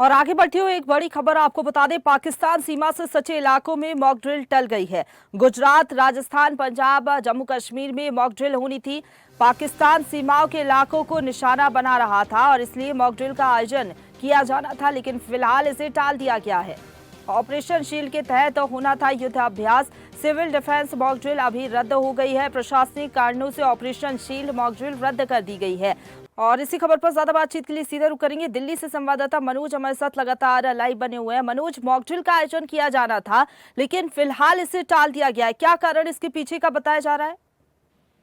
और आगे बढ़ते हुए एक बड़ी खबर आपको बता दें, पाकिस्तान सीमा से सटे इलाकों में मॉक ड्रिल टल गई है। गुजरात, राजस्थान, पंजाब, जम्मू कश्मीर में मॉक ड्रिल होनी थी। पाकिस्तान सीमाओं के इलाकों को निशाना बना रहा था और इसलिए मॉक ड्रिल का आयोजन किया जाना था, लेकिन फिलहाल इसे टाल दिया गया है। ऑपरेशन शील्ड के तहत होना था युद्धाभ्यास। सिविल डिफेंस मॉक ड्रिल अभी रद्द हो गई है। प्रशासनिक कारणों से ऑपरेशन शील्ड मॉक ड्रिल रद्द कर दी गई है। और इसी खबर पर ज्यादा बातचीत के लिए सीधे रुख करेंगे दिल्ली से संवाददाता मनोज हमारे साथ लगातार लाइव बने हुए हैं। मनोज, मॉक ड्रिल का आयोजन किया जाना था, लेकिन फिलहाल इसे टाल दिया गया है, क्या कारण इसके पीछे का बताया जा रहा है?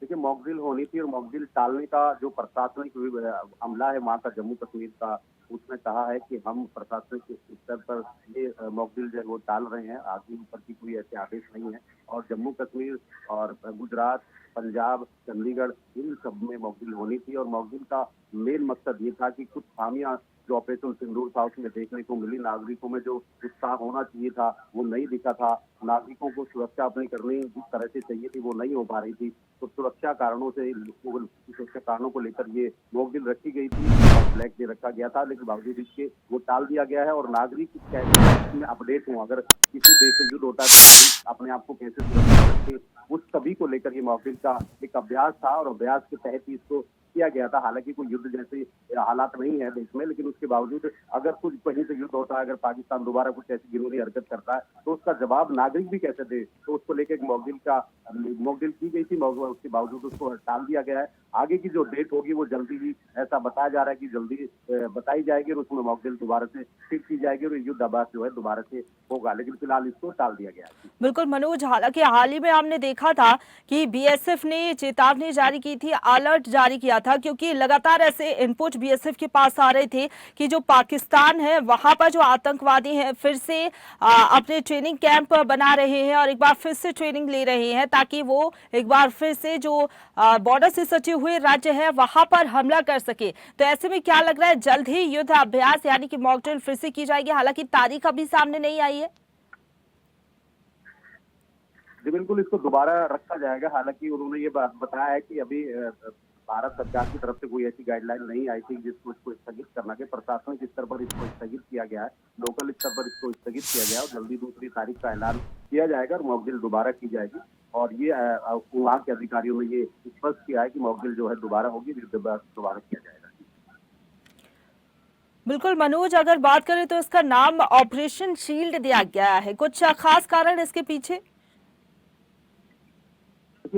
देखिए, मॉक ड्रिल होनी थी और मॉक ड्रिल टालने का जो प्रशासनिक अमला है वहाँ का, जम्मू कश्मीर का, उसने कहा है कि हम प्रशासनिक स्तर पर ये मॉक ड्रिल जो है वो टाल रहे हैं। आगे ऊपर की कोई ऐसे आदेश नहीं है। और जम्मू कश्मीर और गुजरात, पंजाब, चंडीगढ़, इन सब में मॉक ड्रिल होनी थी। और मॉक ड्रिल का मेन मकसद ये था कि कुछ खामियां जो ऑपरेशन सिंदूर था उसमें देखने को मिली। नागरिकों में जो उत्साह होना चाहिए था वो नहीं दिखा था। नागरिकों को सुरक्षा अपनी करनी जिस तरह से चाहिए थी वो नहीं हो पा रही थी। तो सुरक्षा कारणों से, सुरक्षा कारणों को लेकर ये मॉक ड्रिल रखी गई थी और ब्लैक डे रखा गया था, लेकिन बावजूद इसके वो टाल दिया गया है। और नागरिक कैसे में अपडेट हों, अगर किसी देश से युद्ध होता है अपने आप को कैसे सुरक्षित रखें, उस सभी को लेकर ये मॉक ड्रिल का एक अभ्यास था और अभ्यास के तहत ही इसको किया गया था। हालांकि कोई युद्ध जैसे हालात नहीं है देश में, लेकिन उसके बावजूद अगर कुछ कहीं से युद्ध होता है, अगर पाकिस्तान दोबारा कुछ ऐसी गिरोही हरकत करता है तो उसका जवाब नागरिक भी कैसे दे, तो उसको लेकर एक मॉक ड्रिल की गई थी। उसके बावजूद उसको टाल दिया गया है। आगे की जो डेट होगी वो जल्दी ही, ऐसा बताया जा रहा है कि जल्दी बताई जाएगी और उसमें मॉक ड्रिल दोबारा से फिक्स की जाएगी और युद्ध अभ्यास जो है दोबारा से होगा, लेकिन फिलहाल इसको टाल दिया गया है। बिल्कुल मनोज, हालांकि हाल ही में हमने देखा था कि बीएसएफ ने चेतावनी जारी की थी, अलर्ट जारी किया था, क्योंकि लगातार ऐसे इनपुट बीएसएफ के पास आ रहे थे कि जो पाकिस्तान है वहां पर जो आतंकवादी हैं फिर से अपने ट्रेनिंग कैंप बना रहे हैं और एक बार फिर से ट्रेनिंग ले रहे हैं ताकि वो एक बार फिर से जो बॉर्डर से सटे हुए राज्य है वहां पर हमला कर सके। तो ऐसे में क्या लग रहा है, जल्द ही युद्ध अभ्यास यानी कि मॉक ड्रिल फिर से की जाएगी? हालांकि तारीख अभी सामने नहीं आई है। जी बिल्कुल, इसको दोबारा रखा जाएगा। हालांकि उन्होंने ये बात बताया है कि अभी भारत सरकार की तरफ से कोई ऐसी गाइडलाइन नहीं आई थी जिसको इसको स्थगित करना के। प्रशासनिक स्तर पर इसको स्थगित किया गया है, लोकल स्तर पर इसको स्थगित किया गया है और जल्दी दूसरी तारीख का ऐलान किया जाएगा और मॉक ड्रिल दोबारा की जाएगी। और ये वहाँ के अधिकारियों ने ये स्पष्ट किया है कि मॉक ड्रिल जो है दोबारा होगी, दोबारा किया जाएगा। बिल्कुल मनोज, अगर बात करें तो इसका नाम ऑपरेशन शील्ड दिया गया है, कुछ खास कारण इसके पीछे?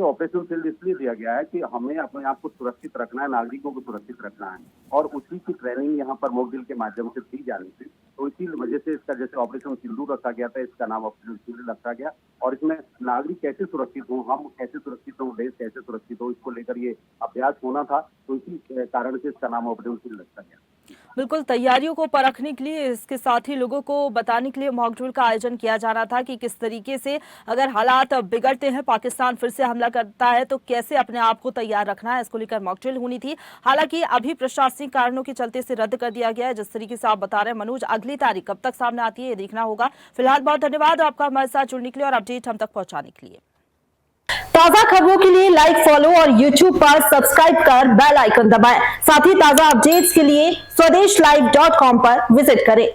ऑपरेशन शील्ड इसलिए दिया गया है कि हमें अपने आप को सुरक्षित रखना है, नागरिकों को सुरक्षित रखना है और उसी की ट्रेनिंग यहाँ पर मॉक ड्रिल के माध्यम से दी जानी थी। तो इसी वजह से इसका जैसे ऑपरेशन सिंदूर रखा गया था, इसका नाम ऑपरेशन शील्ड रखा गया। और इसमें नागरिक कैसे सुरक्षित हो, हम कैसे सुरक्षित हो, देश कैसे सुरक्षित हो, इसको लेकर ये अभ्यास होना था। तो इसी कारण से इसका नाम ऑपरेशन शील्ड रखा गया। बिल्कुल, तैयारियों को परखने के लिए, इसके साथ ही लोगों को बताने के लिए मॉक ड्रिल का आयोजन किया जाना था कि किस तरीके से अगर हालात बिगड़ते हैं, पाकिस्तान फिर से हमला करता है तो कैसे अपने आप को तैयार रखना है, इसको लेकर मॉक ड्रिल होनी थी। हालांकि अभी प्रशासनिक कारणों के चलते से रद्द कर दिया गया है। जिस तरीके से आप बता रहे हैं मनोज, अगली तारीख कब तक सामने आती है ये देखना होगा। फिलहाल बहुत धन्यवाद आपका हमारे साथ जुड़ने के लिए और अपडेट हम तक पहुंचाने के लिए। ताजा खबरों के लिए लाइक, फॉलो और YouTube पर सब्सक्राइब कर बेल आइकन दबाएं। साथ ही ताजा अपडेट्स के लिए स्वदेशलाइव.com पर विजिट करें।